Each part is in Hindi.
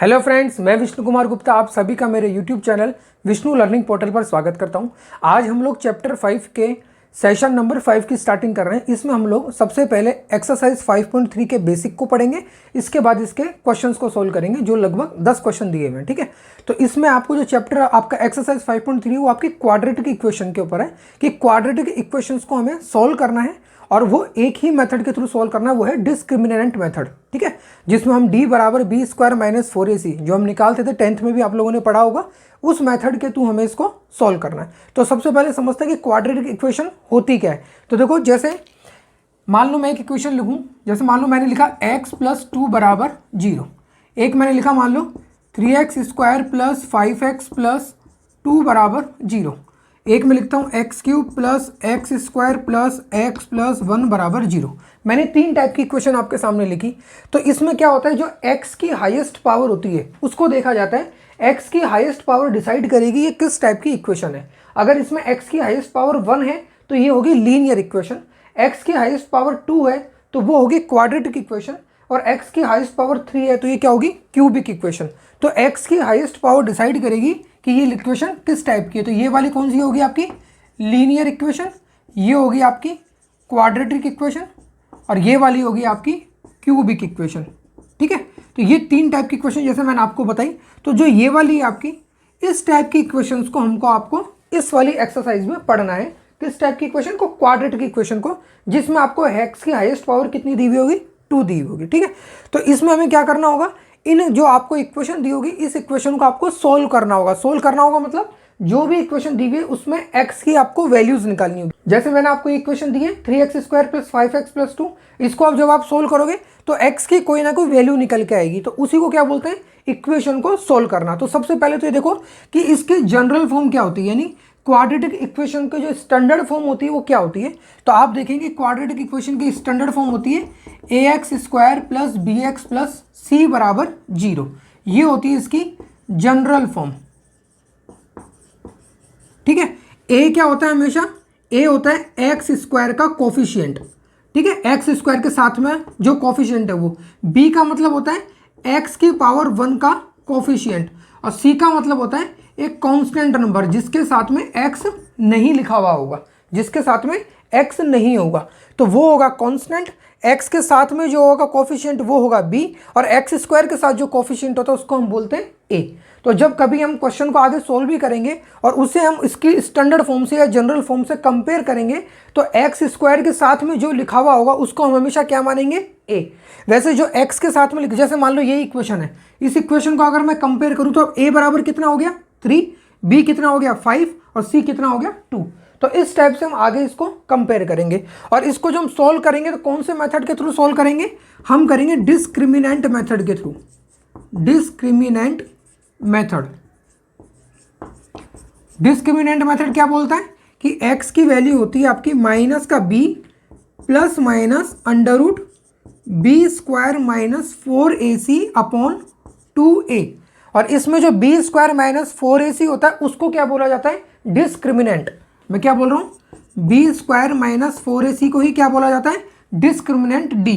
हेलो फ्रेंड्स, मैं विष्णु कुमार गुप्ता आप सभी का मेरे YouTube channel Vishnu learning portal पर स्वागत करता हूं। आज हम लोग चैप्टर 5 के सेशन नंबर 5 की स्टार्टिंग कर रहे हैं। इसमें हम लोग सबसे पहले एक्सरसाइज 5.3 के बेसिक को पढ़ेंगे, इसके बाद इसके क्वेश्चंस को सोल्व करेंगे जो लगभग 10 क्वेश्चन दिए हुए हैं। ठीक है, तो इसमें आपको जो चैप्टर आपका एक्सरसाइज 5.3 वो आपकी क्वाड्रेटिक इक्वेशन के ऊपर है कि क्वाड्रेटिक इक्वेशंस को हमें सोल्व करना है और वो एक ही मेथड के थ्रू सॉल्व करना है, वो है डिस्क्रिमिनेंट मेथड। ठीक है, जिसमें हम d बराबर बी स्क्वायर माइनस 4ac जो हम निकालते थे 10th में भी आप लोगों ने पढ़ा होगा, उस मेथड के थ्रू हमें इसको सॉल्व करना है। तो सबसे पहले समझते हैं कि क्वाड्रेटिक इक्वेशन होती क्या है। तो देखो, जैसे मान लो मैं एक इक्वेशन लिखूं, जैसे मान लो मैंने लिखा x + 2 = 0। एक मैंने लिखा मान लो 3x² + 5x + 2 = 0। एक में लिखता हूँ x³ + x² + x + 1 = 0। मैंने तीन टाइप की इक्वेशन आपके सामने लिखी। तो इसमें क्या होता है, जो x की हाईएस्ट पावर होती है उसको देखा जाता है। x की हाईएस्ट पावर डिसाइड करेगी ये किस टाइप की इक्वेशन है। अगर इसमें x की हाईएस्ट पावर 1 है तो ये होगी लीनियर इक्वेशन, x की हाईएस्ट पावर 2 है तो वो होगी क्वाड्रेटिक इक्वेशन, और x की हाईएस्ट पावर 3 है तो ये क्या होगी, क्यूबिक इक्वेशन। तो x की हाईएस्ट पावर डिसाइड करेगी कि ये इक्वेशन किस टाइप की है। तो ये वाली कौन सी होगी आपकी लीनियर इक्वेशन, ये होगी आपकी क्वाड्रेटिक इक्वेशन, और ये वाली होगी आपकी क्यूबिक इक्वेशन। ठीक है, तो ये तीन टाइप की इक्वेशन जैसे मैंने आपको बताई। तो जो ये वाली आपकी इस टाइप की इक्वेशंस को आपको इस वाली एक्सरसाइज में पढ़ना है। किस टाइप की इक्वेशन को, क्वाड्रेटिक इक्वेशन को, जिसमें आपको x की हाईएस्ट पावर कितनी दी हुई होगी, 2 दी होगी। ठीक है, तो इसमें हमें क्या करना होगा, इन जो आपको इक्वेशन दी होगी इस इक्वेशन को आपको सोल्व करना होगा। सोल्व करना होगा मतलब जो भी इक्वेशन दी हुई है उसमें x की आपको वैल्यूज निकालनी होगी। जैसे मैंने आपको इक्वेशन दी है 3x² + 5x + 2, इसको अब जब आप सोल्व करोगे तो x की कोई ना कोई वैल्यू निकल के आएगी, तो उसी को क्या बोलते हैं, इक्वेशन को सोल्व करना। तो सबसे पहले तो ये देखो कि इसकी जनरल फॉर्म क्या होती है, यानी क्वाड्रेटिक इक्वेशन की जो स्टैंडर्ड फॉर्म होती है वो क्या होती है। तो आप देखेंगे क्वाड्रेटिक इक्वेशन की स्टैंडर्ड फॉर्म होती है ax² + bx + c = 0। ये होती है इसकी जनरल फॉर्म। ठीक है, a क्या होता है, हमेशा a होता है x² का कोफिशिएंट। ठीक है, x² के साथ में जो कोफिशिएंट है वो, b का मतलब होता है x की पावर 1 का कोफिशिएंट, और c का मतलब होता है एक कांस्टेंट नंबर जिसके साथ में x नहीं लिखा हुआ होगा, जिसके साथ में x नहीं होगा तो वो होगा कांस्टेंट। x के साथ में जो होगा कोफिशिएंट वो होगा b, और x² के साथ जो कोफिशिएंट होता है उसको हम बोलते हैं a। तो जब कभी हम क्वेश्चन को आगे सोल्व भी करेंगे और उसे हम इसकी स्टैंडर्ड फॉर्म से या जनरल फॉर्म से कंपेयर करेंगे तो x² के साथ में जो लिखा हुआ होगा उसको हम हमेशा क्या मानेंगे, a। वैसे जो x के साथ में जैसे मान लो ये इक्वेशन है, इस इक्वेशन को अगर मैं कंपेयर करूं तो a बराबर कितना हो गया 3, b कितना हो गया 5, और c कितना हो गया 2। तो इस टाइप से हम आगे इसको कंपेयर करेंगे, और इसको जब हम सोल्व करेंगे तो कौन से मेथड के थ्रू सोल्व करेंगे, हम करेंगे डिस्क्रिमिनेंट मेथड के through. Discriminant method, discriminant method क्या बोलता है कि x की वैल्यू होती है आपकी माइनस का b plus minus √b² - 4ac / 2a, और इसमें जो b² - 4ac होता है उसको क्या बोला जाता है, डिस्क्रिमिनेंट। मैं क्या बोल रहा हूँ, b² - 4ac को ही क्या बोला जाता है, डिस्क्रिमिनेंट d।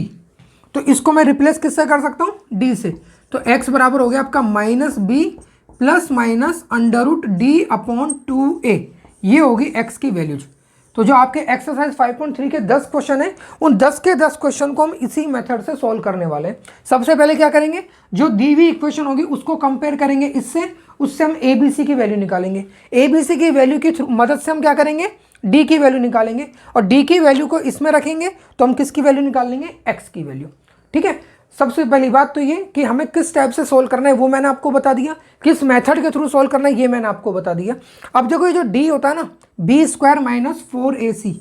तो इसको मैं रिप्लेस किससे कर सकता हूँ, d से। तो x बराबर हो गया आपका -b plus minus √d / 2a, ये होगी x की वैल्यूज। तो जो आपके एक्सरसाइज 5.3 के 10 क्वेश्चन हैं, उन 10 के 10 क्वेश्चन को हम इसी मेथड से सॉल्व करने वाले हैं। सबसे पहले क्या करेंगे, जो दी हुई इक्वेशन होगी उसको कंपेयर करेंगे इससे, उससे हम ABC की वैल्यू निकालेंगे। ABC की वैल्यू की मदद से हम क्या करेंगे, D की वैल्यू निकालेंगे, और D की वैल्यू को इसमें रखेंगे तो हम किसकी वैल्यू निकाल लेंगे, X की वैल्यू। ठीक है, सबसे पहली बात तो ये कि हमें किस टाइप से सोल्व करना है वो मैंने आपको बता दिया, किस मेथड के थ्रू सोल्व करना है ये मैंने आपको बता दिया। अब देखो ये जो d होता है ना, b² - 4ac,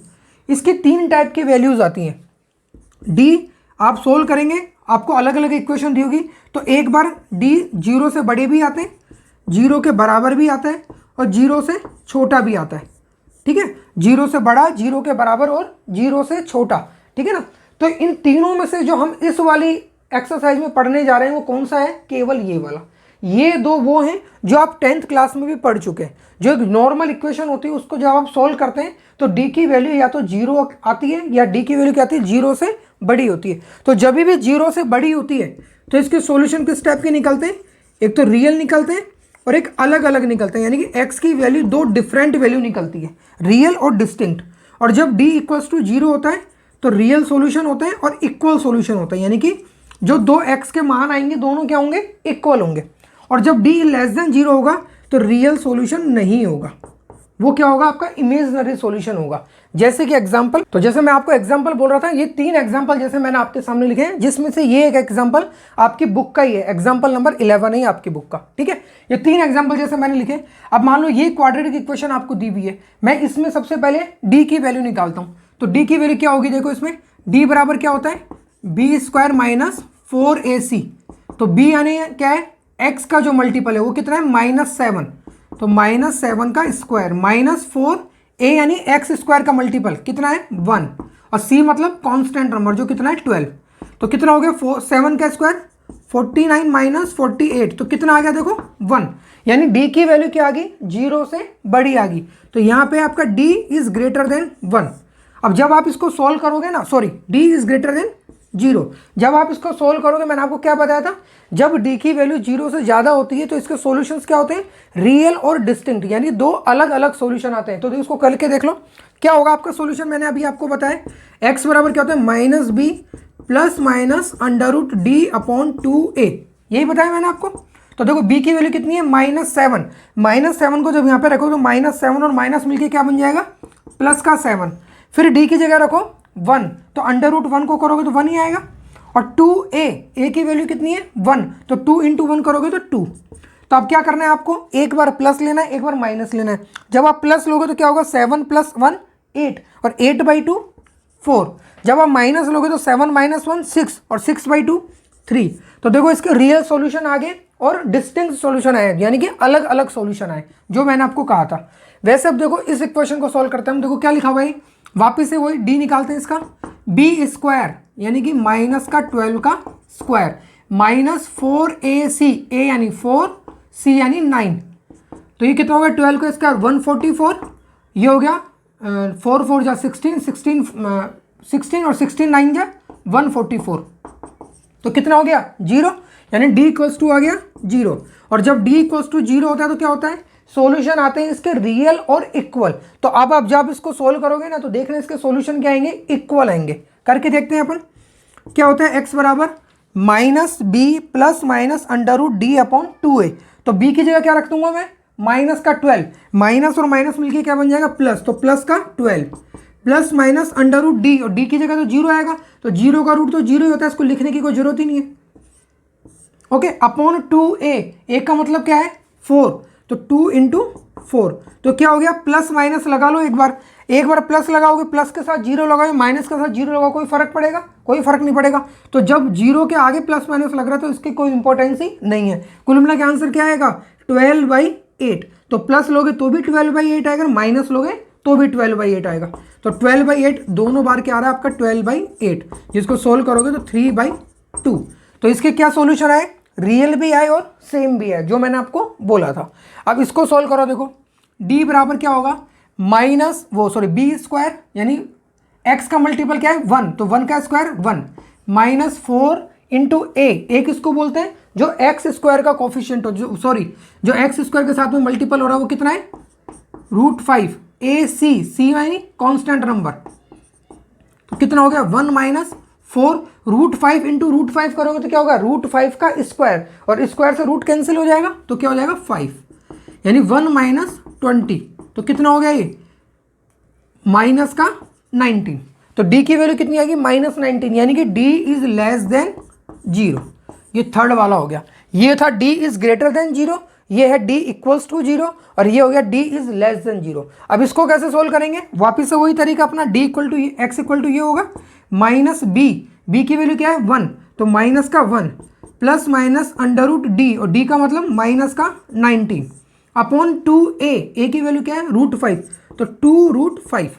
इसकी तीन टाइप की वैल्यूज आती हैं। d आप सोल्व करेंगे, आपको अलग अलग इक्वेशन दी होगी, तो एक बार d 0 से बड़े भी आते हैं, 0 के बराबर भी आता है, और 0 से छोटा भी आता है। ठीक है, 0 से बड़ा, 0 के बराबर, और 0 से छोटा। ठीक है ना, तो इन तीनों में से जो हम इस वाली एक्सरसाइज में पढ़ने जा रहे हैं वो कौन सा है, केवल ये वाला। ये दो वो हैं जो आप 10th क्लास में भी पढ़ चुके हैं। जो एक नॉर्मल इक्वेशन होती है उसको जब आप सोल्व करते हैं तो d की वैल्यू या तो 0 आती है या d की वैल्यू क्या आती है, 0 से बड़ी होती है। तो जब भी 0 से बड़ी होती है तो इसके सॉल्यूशन किस टाइप के निकलते हैं, एक तो रियल निकलते हैं और एक अलग अलग निकलते हैं, यानी कि x की वैल्यू दो डिफरेंट वैल्यू निकलती है, रियल और डिस्टिंक्ट। और जब d इक्वल्स टू 0 होता है तो रियल सॉल्यूशन होता है और इक्वल सॉल्यूशन होता है, यानी कि जो दो x के मान आएंगे दोनों क्या होंगे, इक्वल होंगे। और जब d लेस देन 0 होगा तो रियल सॉल्यूशन नहीं होगा, वो क्या होगा, आपका इमेजिनरी सॉल्यूशन होगा। जैसे कि एग्जांपल, तो जैसे मैं आपको एग्जांपल बोल रहा था, ये 3 एग्जांपल जैसे मैंने आपके सामने लिखे हैं, जिसमें से ये एक एग्जांपल आपकी बुक का ही है, एग्जांपल नंबर 11 है आपकी बुक का, ठीक है। ये 3 एग्जांपल जैसे मैंने लिखे। अब मान लो ये क्वाड्रेटिक इक्वेशन आपको दी हुई है, मैं इसमें सबसे पहले डी की वैल्यू निकालता हूँ। तो डी की वैल्यू क्या होगी, देखो इसमें डी बराबर क्या होता है, बी स्क्वायर माइनस 4ac। तो बी यानी क्या है, एक्स का जो मल्टीपल है वो कितना है, -7। तो -7 का स्क्वायर माइनस 4, ए यानी एक्स स्क्वायर का मल्टीपल कितना है, 1। और सी मतलब कांस्टेंट नंबर जो कितना है, 12। तो कितना हो गया, 7 का स्क्वायर 49 माइनस 48, तो कितना आ गया देखो, 1। यानी डी की वैल्यू क्या आ गई, 0 से बड़ी आ गई। तो यहाँ पे आपका डी इज ग्रेटर देन 1। अब जब आप इसको सोल्व करोगे ना, sorry, D is greater than 0, जब आप इसको सोल्व करोगे, मैंने आपको क्या बताया था, जब डी की वैल्यू 0 से ज़्यादा होती है तो इसके सॉल्यूशंस क्या होते हैं, रियल और डिस्टिंक्ट, यानी दो अलग अलग सॉल्यूशन आते हैं। तो इसको करके देख लो क्या होगा आपका सॉल्यूशन। मैंने अभी आपको बताया x बराबर क्या होता है, -b प्लस माइनस √d/2a, यही बताया मैंने आपको। तो देखो b की वैल्यू कितनी है, -7। -7 को जब यहाँ पे रखो तो -7 और माइनस मिलके क्या बन जाएगा, प्लस का 7। फिर d की जगह रखो 1, तो √1 को करोगे तो 1 ही आएगा। और 2a, a की वैल्यू कितनी है, 1, तो 2 × 1 करोगे तो 2। तो अब क्या करना है आपको, एक बार प्लस लेना है, एक बार माइनस लेना है। जब आप प्लस लोगे तो क्या होगा, 7 + 1 8, और 8/2 4। जब आप माइनस लोगे तो 7 - 1 6, और 6/2 3। तो देखो इसके रियल सॉल्यूशन आ गए और डिस्टिंक्ट सॉल्यूशन आए, यानी कि अलग अलग सॉल्यूशन आए, जो मैंने आपको कहा था। वैसे अब देखो इस इक्वेशन को सॉल्व करते हैं हम, देखो क्या लिखा हुआ है, वापिस से वही डी निकालते हैं इसका, बी स्क्वायर यानी कि -12 का स्क्वायर माइनस 4ac, a यानी 4, c यानी 9। तो ये कितना होगा, 12 का स्क्वायर 144, ये हो गया 4 4 जा 16, 16 और 16 9 जा 144। तो कितना हो गया, 0, यानी d = आ गया 0। और जब d = 0 होता है तो क्या होता है, सॉल्यूशन आते हैं इसके रियल और इक्वल। तो अब आप जब इसको सोल्व करोगे ना तो देखना इसके सॉल्यूशन क्या आएंगे, इक्वल आएंगे। करके देखते हैं अपन क्या होता है, x बराबर -b प्लस माइनस √d/2a। तो b की जगह क्या रख दूंगा मैं, माइनस का 12, माइनस और माइनस मिलके क्या बन जाएगा, प्लस, तो प्लस का 12 प्लस माइनस √d, और d की जगह तो 0 आएगा, तो 0 का रूट तो 0 ही होता है, इसको लिखने की कोई जरूरत ही नहीं है। ओके, अपॉन 2a, a का मतलब क्या है, 4, तो 2 × 4, तो क्या हो गया, प्लस माइनस लगा लो एक बार प्लस लगाओगे, प्लस के साथ 0 लगाओगे, माइनस के साथ 0 लगाओ, कोई फर्क पड़ेगा, कोई फर्क नहीं पड़ेगा। तो जब 0 के आगे प्लस माइनस लग रहा है तो इसकी कोई इंपॉर्टेंस ही नहीं है। कुल मिला के आंसर क्या आएगा, 12/8। तो प्लस लोगे तो भी 12/8 आएगा, माइनस लोगे तो भी 12/8 आएगा। तो 12/8 दोनों बार क्या आ रहा है आपका, 12/8, जिसको सोल्व करोगे तो 3/2। तो इसके क्या सॉल्यूशन आए, रियल भी आए और सेम भी है, जो मैंने आपको बोला था। अब इसको सोल्व करो, देखो d बराबर क्या होगा, b स्क्वायर यानी x का मल्टीपल क्या है, 1, तो 1 का स्क्वायर 1 माइनस 4 × a किसको बोलते हैं, जो x स्क्वायर का कोफिशिएंट हो, जो x स्क्वायर के साथ में मल्टीपल हो रहा है वो कितना है, √5, c यानी कांस्टेंट नंबर। तो कितना हो गया, 1 - 4, √5 × √5 करोगे तो क्या होगा, √5 का स्क्वायर, और स्क्वायर से रूट कैंसिल हो जाएगा तो क्या हो जाएगा, 5, यानी 1 - 20। तो कितना हो गया ये, माइनस का 19। तो d की वैल्यू कितनी आएगी, -19, यानी कि d इज लेस देन 0। ये थर्ड वाला हो गया। ये था d इज ग्रेटर देन 0, ये है d = 0, और ये हो गया d इज लेस देन 0। अब इसको कैसे सोल्व करेंगे, वापिस से वही तरीका अपना, d = x = ये होगा -b की वैल्यू क्या है, 1, तो माइनस का 1 प्लस माइनस √d, और d का मतलब माइनस का 19 अपॉन 2a की वैल्यू क्या है, √5, तो 2√5।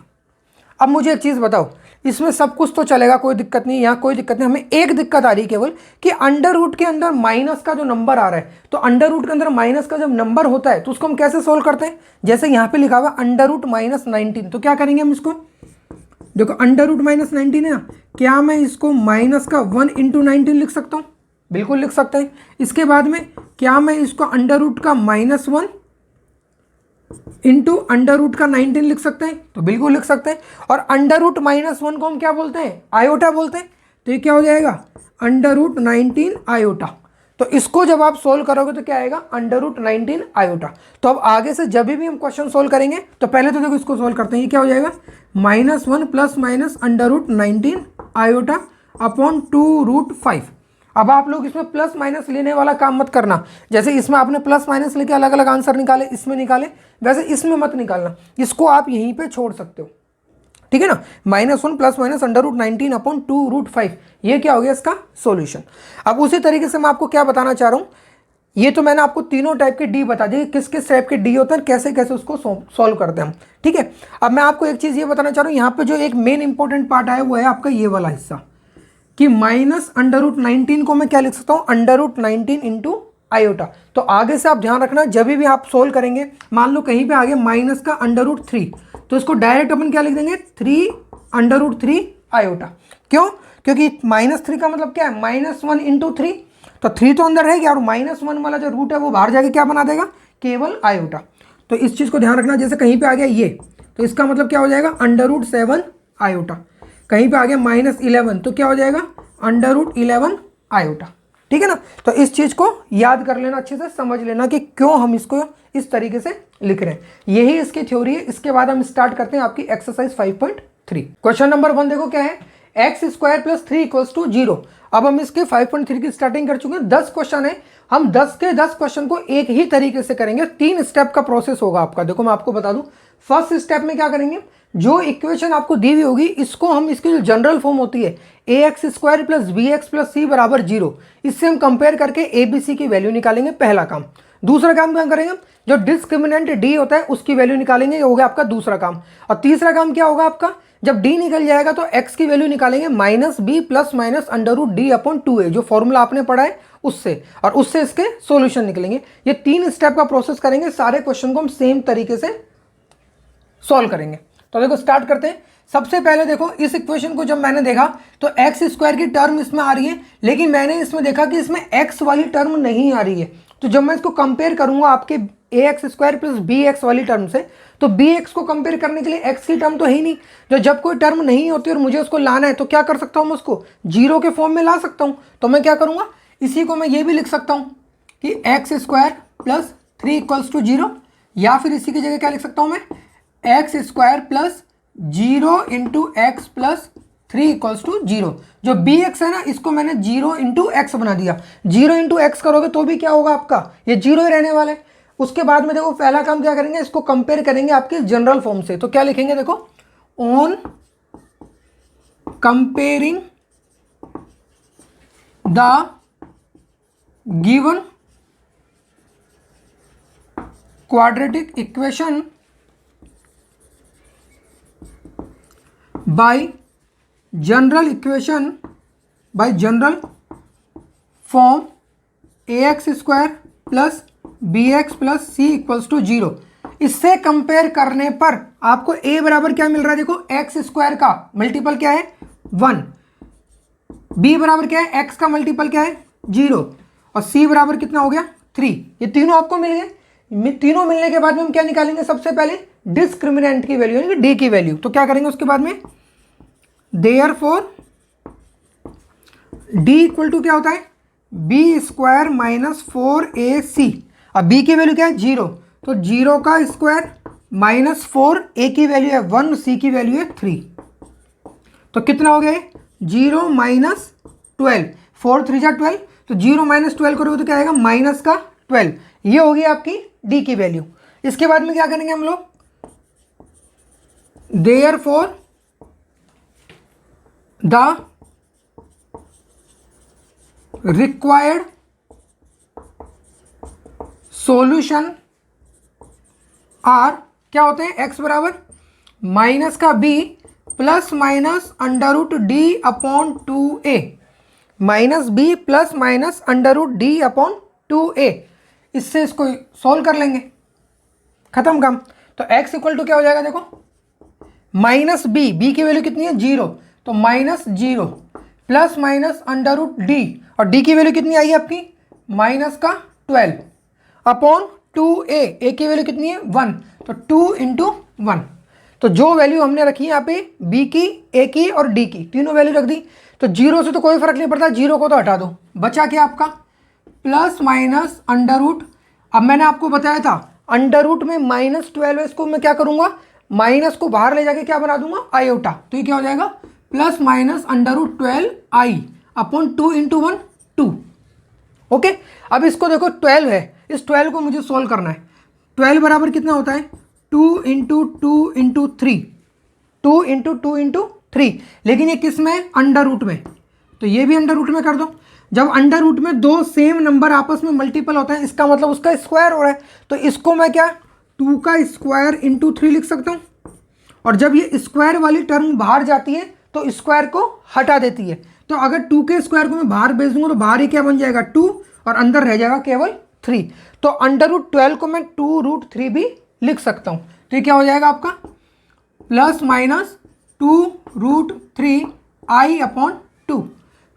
अब मुझे एक चीज़ बताओ, इसमें सब कुछ तो चलेगा, कोई दिक्कत नहीं, यहाँ कोई दिक्कत नहीं, हमें एक दिक्कत आ रही है केवल कि अंडर रूट के अंदर माइनस का जो नंबर आ रहा है, तो अंडर रूट के अंदर माइनस का जब नंबर होता है तो उसको हम कैसे सोल्व करते हैं, जैसे यहाँ पे लिखा हुआ √-19। तो क्या करेंगे हम इसको, देखो √-19 है ना, क्या मैं इसको माइनस का 1 × 19 लिख सकता हूँ, बिल्कुल लिख सकते हैं। इसके बाद में क्या मैं इसको अंडर रूट का -1 इंटू अंडर रूट का 19 लिख सकते हैं? तो बिल्कुल लिख सकते हैं। और अंडर रूट -1 को हम क्या बोलते हैं? आयोटा बोलते हैं। तो ये क्या हो जाएगा? Under root 19 iota. तो इसको जब आप सोल्व करोगे तो क्या आएगा? Under root 19 iota. तो अब आगे से जब भी हम क्वेश्चन सोल्व करेंगे तो पहले तो देखो इसको सोल्व करते हैं। ये क्या हो जाएगा? -1 plus minus under root 19 iota upon 2√5। अब आप लोग इसमें प्लस माइनस लेने वाला काम मत करना। जैसे इसमें आपने प्लस माइनस लेके अलग अलग आंसर निकाले, इसमें निकाले, वैसे इसमें मत निकालना। इसको आप यहीं पे छोड़ सकते हो, ठीक है ना। -1 plus minus under root 19 upon 2√5, ये क्या हो गया इसका सॉल्यूशन। अब उसी तरीके से मैं आपको क्या बताना चाह रहा हूँ, ये तो मैंने आपको तीनों टाइप के डी बता दिए, किस किस टाइप के डी होते हैं, कैसे कैसे उसको सॉल्व करते हैं हम, ठीक है। अब मैं आपको एक चीज़ ये बताना चाह रहा हूँ, यहाँ पे जो एक मेन इंपॉर्टेंट पार्ट है वो है आपका ये वाला हिस्सा, कि माइनस अंडर रूट 19 को मैं क्या लिख सकता हूँ? Under root 19 into iota. तो आगे से आप ध्यान रखना, जब भी आप सोल्व करेंगे, मान लो कहीं पे आ गया माइनस का अंडर रूट 3, तो इसको डायरेक्ट अपन क्या लिख देंगे? 3 अंडर रूट 3 आयोटा। क्यों? क्योंकि -3 का मतलब क्या है? -1 इंटू 3, तो 3 तो अंदर रहेगी और -1 वाला जो रूट है वो बाहर जाके क्या बना देगा? केवल आयोटा। तो इस चीज़ को ध्यान रखना। जैसे कहीं पे आ गया ये, तो इसका मतलब क्या हो जाएगा? Under root 7 iota. कहीं पे आ गया -11, तो क्या हो जाएगा? अंडर रूट 11 आयोटा, ठीक है ना। तो इस चीज़ को याद कर लेना, अच्छे से समझ लेना कि क्यों हम इसको इस तरीके से लिख रहे हैं। यही इसकी थ्योरी है। इसके बाद हम स्टार्ट करते हैं आपकी एक्सरसाइज 5.3। क्वेश्चन नंबर 1 देखो क्या है? x² + 3 = 0। अब हम इसके 5.3 की स्टार्टिंग कर चुके हैं। 10 क्वेश्चन है, हम 10 के 10 क्वेश्चन को एक ही तरीके से करेंगे। 3 स्टेप का प्रोसेस होगा आपका। देखो मैं आपको बता दूं, फर्स्ट स्टेप में क्या करेंगे? जो इक्वेशन आपको दी हुई होगी, इसको हम, इसकी जो जनरल फॉर्म होती है ax² + bx + c = 0, इससे हम कंपेयर करके abc की वैल्यू निकालेंगे, पहला काम। दूसरा काम क्या करेंगे? जो डिस्क्रिमिनेंट d होता है उसकी वैल्यू निकालेंगे, ये हो गया आपका दूसरा काम। और तीसरा काम क्या होगा आपका? जब d निकल जाएगा तो x की वैल्यू निकालेंगे -b plus minus under root d upon 2a, जो फॉर्मूला आपने पढ़ा है उससे, और उससे इसके सॉल्यूशन निकलेंगे। ये 3 स्टेप का प्रोसेस करेंगे। सारे क्वेश्चन को हम सेम तरीके से सॉल्व करेंगे। तो देखो स्टार्ट करते हैं। सबसे पहले देखो, इस इक्वेशन को जब मैंने देखा तो x² की टर्म इसमें आ रही है, लेकिन मैंने इसमें देखा कि इसमें x वाली टर्म नहीं आ रही है। तो जब मैं इसको कंपेयर करूंगा आपके ax² + bx वाली टर्म से, तो bx को कंपेयर करने के लिए x की टर्म तो है ही नहीं। जो जब कोई टर्म नहीं होती और मुझे उसको लाना है तो क्या कर सकता हूँ? मैं उसको 0 के फॉर्म में ला सकता हूँ। तो मैं क्या करूँगा? इसी को मैं ये भी लिख सकता हूँ कि x² + 3 = 0, या फिर इसी की जगह क्या लिख सकता हूँ मैं? x² + 0 into x plus 3 = 0। जो bx है ना, इसको मैंने 0 इंटू एक्स बना दिया। 0 इंटू एक्स करोगे तो भी क्या होगा आपका? ये 0 ही रहने वाला है। उसके बाद में देखो पहला काम क्या करेंगे? इसको कंपेयर करेंगे आपके जनरल फॉर्म से। तो क्या लिखेंगे? देखो, on comparing the given quadratic equation by general form ax² + bx + c = 0। इससे कंपेयर करने पर आपको a बराबर क्या मिल रहा है? देखो, x² का मल्टीपल क्या है? 1, b बराबर क्या है? x का मल्टीपल क्या है? 0, और c बराबर कितना हो गया? 3। ये तीनों आपको मिल गए। तीनों मिलने के बाद में हम क्या निकालेंगे? सबसे पहले डिस्क्रिमिनेंट की वैल्यू, यानी d की वैल्यू। तो क्या करेंगे उसके बाद में? Therefore d इक्वल टू क्या होता है? b² - 4ac। अब b की वैल्यू क्या है? 0, तो 0 का स्क्वायर -4, a की वैल्यू है 1, c की वैल्यू है 3। तो कितना हो गया? 0 - 12, 4 3 जा 12, तो 0 - 12 करोगे तो क्या आएगा? माइनस का 12। ये होगी आपकी d की वैल्यू। इसके बाद में क्या करेंगे हम लोग? Therefore the required solution are क्या होते हैं? x बराबर माइनस का b plus minus under root d upon 2a, minus b plus minus under root d upon 2a। इससे इसको सॉल्व कर लेंगे, खत्म काम। तो x इक्वल टू क्या हो जाएगा? देखो, माइनस b की वैल्यू कितनी है? 0, तो -0 plus minus under root d, और डी की वैल्यू कितनी आई है आपकी माइनस का 12 अपॉन 2a, ए की वैल्यू कितनी है 1, तो 2 इंटू 1। तो जो वैल्यू हमने रखी है यहाँ पे b की, a की और d की, तीनों वैल्यू रख दी। तो 0 से तो कोई फर्क नहीं पड़ता, 0 को तो हटा दो, बचा क्या आपका प्लस माइनस अंडर रूट। अब मैंने आपको बताया था अंडर रूट में -12 है, इसको मैं क्या करूंगा माइनस को बाहर ले जाके क्या बना दूंगा आयोटा, तो ये क्या हो जाएगा प्लस माइनस अंडर रूट 12 आई अपॉन 2 इंटू 1 2। ओके, अब इसको देखो 12 है, इस 12 को मुझे सोल्व करना है। 12 बराबर कितना होता है 2 इंटू 2 इंटू 3, 2 इंटू 2 इंटू 3, लेकिन ये किस में अंडर रूट में, तो ये भी अंडर रूट में कर दो। जब अंडर रूट में दो सेम नंबर आपस में मल्टीपल होता है, इसका मतलब उसका स्क्वायर हो रहा है, तो इसको मैं क्या 2 का स्क्वायर इंटू 3 लिख सकता हूँ। और जब ये स्क्वायर वाली टर्म बाहर जाती है तो स्क्वायर को हटा देती है, तो अगर 2 के स्क्वायर को मैं बाहर भेज दूंगा तो बाहर ही क्या बन जाएगा 2 और अंदर रह जाएगा केवल 3। तो अंडर रूट 12 को मैं 2 रूट 3 भी लिख सकता हूँ। तो ये क्या हो जाएगा आपका plus minus 2 root 3 i upon 2,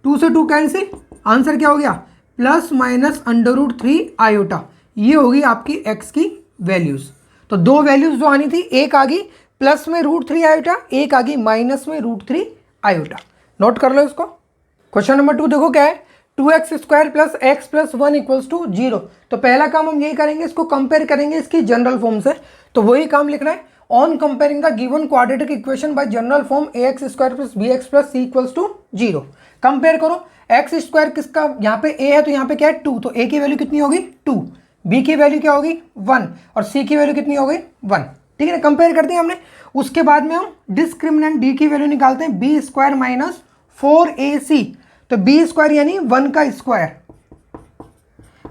2 से 2 कैंसिल, आंसर क्या हो गया plus minus under root 3 iota. ये होगी आपकी एक्स की वैल्यूज। तो दो वैल्यूज जो आनी थी, एक आ गई प्लस में √3 आयोटा, एक आ गई माइनस में √3 आयोटा। नोट कर लो इसको। क्वेश्चन नंबर 2 देखो क्या है 2x square plus x plus 1 equals to 0। तो पहला काम हम यही करेंगे, इसको कंपेयर करेंगे इसकी जनरल फॉर्म से, तो वही काम लिखना है। On comparing the given quadratic equation by general form ax square plus bx plus c equals to 0। Compare करो, एक्स स्क्वायर किसका यहाँ पे a है तो यहाँ पे क्या है 2, तो a की वैल्यू कितनी होगी 2, b की वैल्यू क्या होगी 1 और c की वैल्यू कितनी हो गई 1। ठीक है ना, कंपेयर कर दिया हमने। उसके बाद में हम डिस्क्रिमिनेंट d की वैल्यू निकालते हैं, b स्क्वायर माइनस 4ac, तो b स्क्वायर यानी 1 का स्क्वायर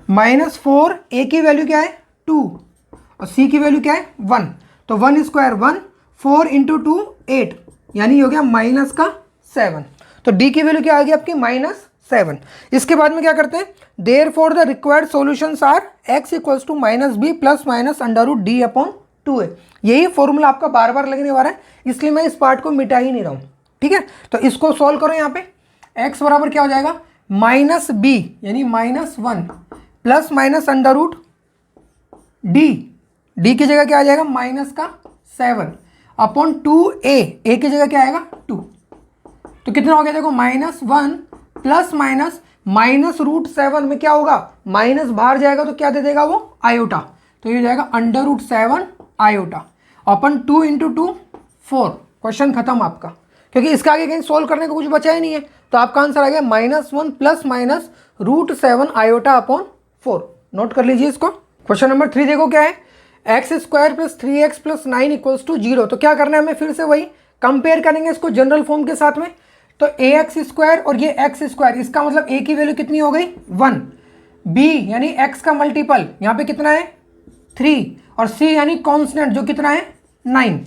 माइनस 4, a की वैल्यू क्या है 2 और c की वैल्यू क्या है 1, तो 1 स्क्वायर 1, 4 इंटू 2 8, यानी हो गया माइनस का 7। तो d की वैल्यू क्या आ गई आपकी -7। इसके बाद में क्या करते हैं, therefore the required solutions are x equals to -b plus minus under root d upon 2a। यही फॉर्मूला आपका बार बार लगने वाला है, इसलिए मैं इस पार्ट को मिटा ही नहीं रहा हूँ। ठीक है, तो इसको सॉल्व करो। यहाँ पे x बराबर क्या हो जाएगा -b यानी -1 plus minus under root d की जगह क्या आ जाएगा माइनस का 7 अपॉन 2a, a की जगह क्या आएगा 2, तो कितना हो गया देखो -1 प्लस माइनस -√7 में क्या होगा माइनस बाहर जाएगा तो क्या दे देगा वो आयोटा, तो ये जाएगा अंडर रूट 7 आयोटा अपन 2 इंटू 2 4। क्वेश्चन खत्म आपका, क्योंकि इसका आगे कहीं सोल्व करने को कुछ बचा ही नहीं है, तो आपका आंसर आ गया -1 plus minus √7 iota upon 4। Note कर लीजिए इसको। क्वेश्चन नंबर 3 देखो क्या है, x square plus 3x plus 9 equals to 0। तो क्या करना है हमें, फिर से वही कंपेयर करेंगे इसको जनरल फॉर्म के साथ में। तो ax स्क्वायर और ये x स्क्वायर, इसका मतलब a की वैल्यू कितनी हो गई 1, b यानी x का मल्टीपल यहाँ पे कितना है 3 और c यानी कॉन्स्टेंट जो कितना है 9,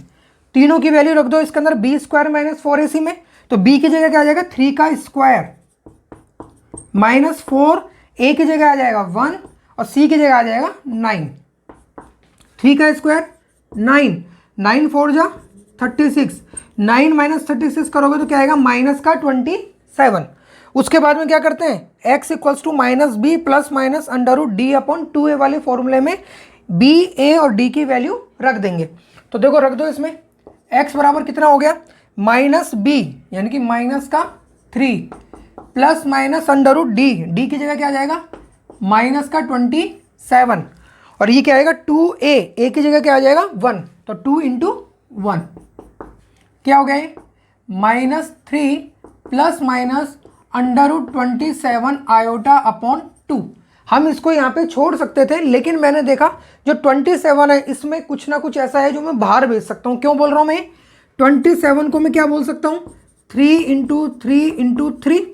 तीनों की वैल्यू रख दो इसके अंदर b स्क्वायर माइनस 4ac में, तो b की जगह क्या आ जाएगा 3 का स्क्वायर माइनस 4, a की जगह आ जाएगा 1 और c की जगह आ जाएगा 9, 3 का स्क्वायर 9, 9 4 जा 36, 9 माइनस 36 करोगे तो क्या आएगा माइनस का 27। उसके बाद में क्या करते हैं x equals to -b plus minus under root d upon 2a वाले फॉर्मूले में b, a और d की वैल्यू रख देंगे। तो देखो रख दो इसमें, x बराबर कितना हो गया -b यानी कि माइनस का 3 plus minus under root d की जगह क्या आ जाएगा माइनस का 27 और ये क्या आएगा 2a की जगह क्या आ जाएगा 1, तो 2 इंटू 1 क्या हो गया -3 plus minus under root 27 iota upon 2। हम इसको यहाँ पे छोड़ सकते थे, लेकिन मैंने देखा जो 27 है इसमें कुछ ना कुछ ऐसा है जो मैं बाहर भेज सकता हूँ। क्यों बोल रहा हूँ मैं 27 को मैं क्या बोल सकता हूँ 3 इंटू 3 इंटू 3,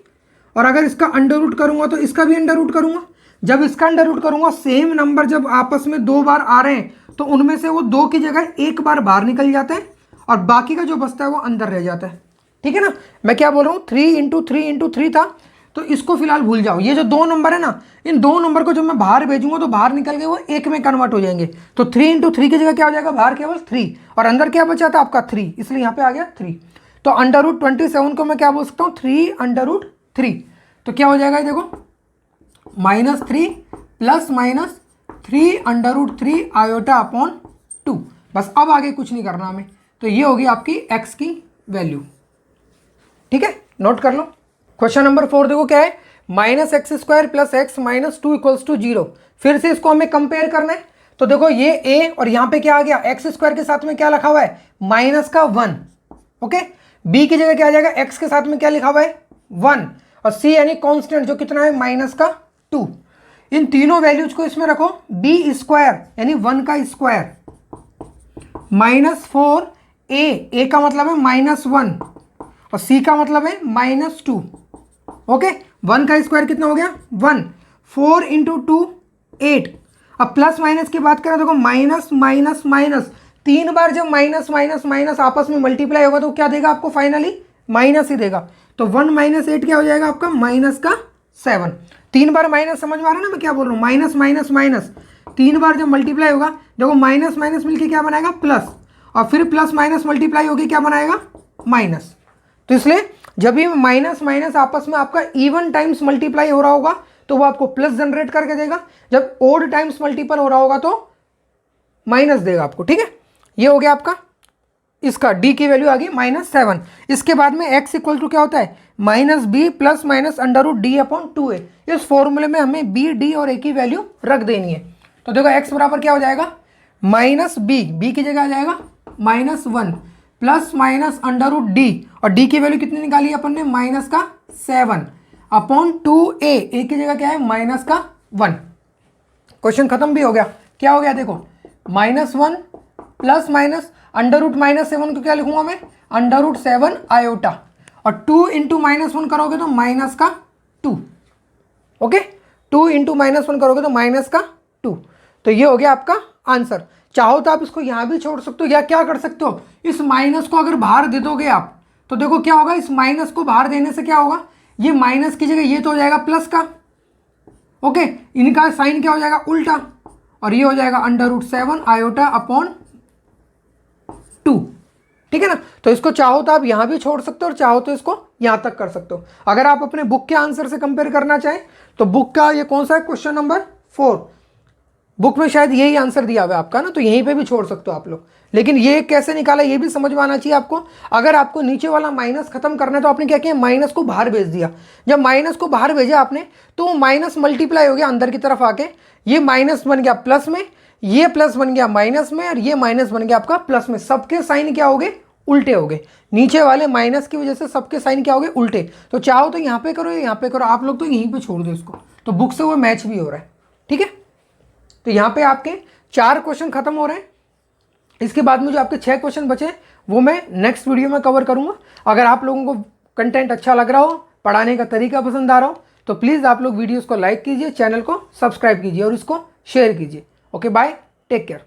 और अगर इसका अंडर रूट करूँगा तो इसका भी अंडर रूट करूँगा। जब इसका अंडर रूट करूँगा, सेम नंबर जब आपस में 2 बार आ रहे हैं तो उनमें से वो 2 की जगह 1 बार बाहर निकल जाता है और बाकी का जो बचता है वो अंदर रह जाता है। ठीक है ना, मैं क्या बोल रहा हूँ 3 इंटू 3 इंटू 3 था, तो इसको फिलहाल भूल जाओ। ये जो 2 नंबर है ना, इन 2 नंबर को जब मैं बाहर भेजूंगा तो बाहर निकल के वो 1 में कन्वर्ट हो जाएंगे। तो 3 इंटू 3 की जगह क्या हो जाएगा बाहर केवल 3 और अंदर क्या बचा था आपका 3, इसलिए यहाँ पे आ गया 3। तो अंडर रूट 27 को मैं क्या बोल सकता हूँ 3 अंडर रूट 3। तो क्या हो जाएगा, देखो -3 प्लस -3 आयोटा अपॉन 2। बस अब आगे कुछ नहीं करना हमें। तो ये होगी आपकी x की वैल्यू। ठीक है, नोट कर लो। क्वेश्चन नंबर 4 देखो क्या है, -x² plus x minus 2 equals to 0। फिर से इसको हमें कंपेयर करना है। तो देखो ये a और यहां पे क्या आ गया, x² के साथ में क्या लिखा हुआ है, -1। ओके, b की जगह क्या आ जाएगा, x के साथ में क्या लिखा हुआ है, 1, और c यानी कांस्टेंट जो कितना है, -2। इन तीनों वैल्यूज को इसमें रखो, b² यानी 1 का स्क्वायर -4a का मतलब है -1 और c का मतलब है -2। ओके, 1 का स्क्वायर कितना हो गया, 1, 4 इंटू 2 8। अब प्लस माइनस की बात करें, देखो माइनस माइनस माइनस, 3 बार जब माइनस माइनस माइनस आपस में मल्टीप्लाई होगा तो क्या देगा आपको, फाइनली माइनस ही देगा। तो 1 - 8 क्या हो जाएगा आपका, -7। 3 बार माइनस, समझ में आ रहा है ना मैं क्या बोल रहा हूँ, माइनस माइनस माइनस, 3 बार जब मल्टीप्लाई होगा, देखो माइनस माइनस मिलके क्या बनाएगा, प्लस, और फिर प्लस माइनस मल्टीप्लाई होगी क्या बनाएगा, माइनस। तो इसलिए जब भी माइनस माइनस आपस में आपका इवन टाइम्स मल्टीप्लाई हो रहा होगा तो वो आपको प्लस जनरेट करके देगा, जब ओड टाइम्स मल्टीपल हो रहा होगा तो माइनस देगा आपको। ठीक है, ये हो गया आपका, इसका d की वैल्यू आ गई -7। इसके बाद में x इक्वल टू क्या होता है, -b plus minus √d upon 2a। इस फॉर्मूले में हमें b, d और a की वैल्यू रख देनी है। तो देखो x बराबर क्या हो जाएगा, -b की जगह आ जाएगा -1 प्लस माइनस √d, और d की वैल्यू कितनी निकाली अपन ने, -7 अपॉन 2a, a की जगह क्या है, -1। क्वेश्चन खत्म भी हो गया। क्या हो गया देखो, -1 प्लस माइनस √-7 को क्या लिखूंगा मैं, √7 आयोटा, और 2 इंटू -1 करोगे तो -2। ओके, 2 इंटू -1 करोगे तो -2। तो ये हो गया आपका आंसर। चाहो तो आप इसको यहां भी छोड़ सकते हो, या क्या कर सकते हो, इस माइनस को अगर बाहर दे दोगे आप तो देखो क्या होगा, इस माइनस को बाहर देने से क्या होगा, ये माइनस की जगह ये तो हो जाएगा प्लस का। ओके, इनका साइन क्या हो जाएगा, उल्टा, और ये हो जाएगा √7 आयोटा अपॉन 2। ठीक है ना, तो इसको चाहो तो आप यहां भी छोड़ सकते हो और चाहो तो इसको यहां तक कर सकते हो। अगर आप अपने बुक के आंसर से कंपेयर करना चाहें तो बुक का ये कौन सा है, क्वेश्चन नंबर 4, बुक में शायद यही आंसर दिया हुआ है आपका ना, तो यहीं पे भी छोड़ सकते हो आप लोग। लेकिन ये कैसे निकाला ये भी समझ में आना चाहिए आपको। अगर आपको नीचे वाला माइनस खत्म करना है तो आपने क्या किया, माइनस को बाहर भेज दिया। जब माइनस को बाहर भेजा आपने तो माइनस मल्टीप्लाई हो गया अंदर की तरफ आके, ये माइनस बन गया प्लस में, ये प्लस बन गया माइनस में, और ये माइनस बन गया आपका प्लस में। सबके साइन क्या हो गए, उल्टे हो गए। नीचे वाले माइनस की वजह से सबके साइन क्या हो गए, उल्टे। तो चाहो तो यहाँ पे करो या यहाँ पे करो, आप लोग तो यहीं पे छोड़ दो इसको, तो बुक से वो मैच भी हो रहा है। ठीक है, तो यहाँ पे आपके 4 क्वेश्चन खत्म हो रहे हैं। इसके बाद में जो आपके 6 क्वेश्चन बचे वो मैं नेक्स्ट वीडियो में कवर करूँगा। अगर आप लोगों को कंटेंट अच्छा लग रहा हो, पढ़ाने का तरीका पसंद आ रहा हो, तो प्लीज़ आप लोग वीडियोज़ को लाइक कीजिए, चैनल को सब्सक्राइब कीजिए और इसको शेयर कीजिए। Okay, bye, take care.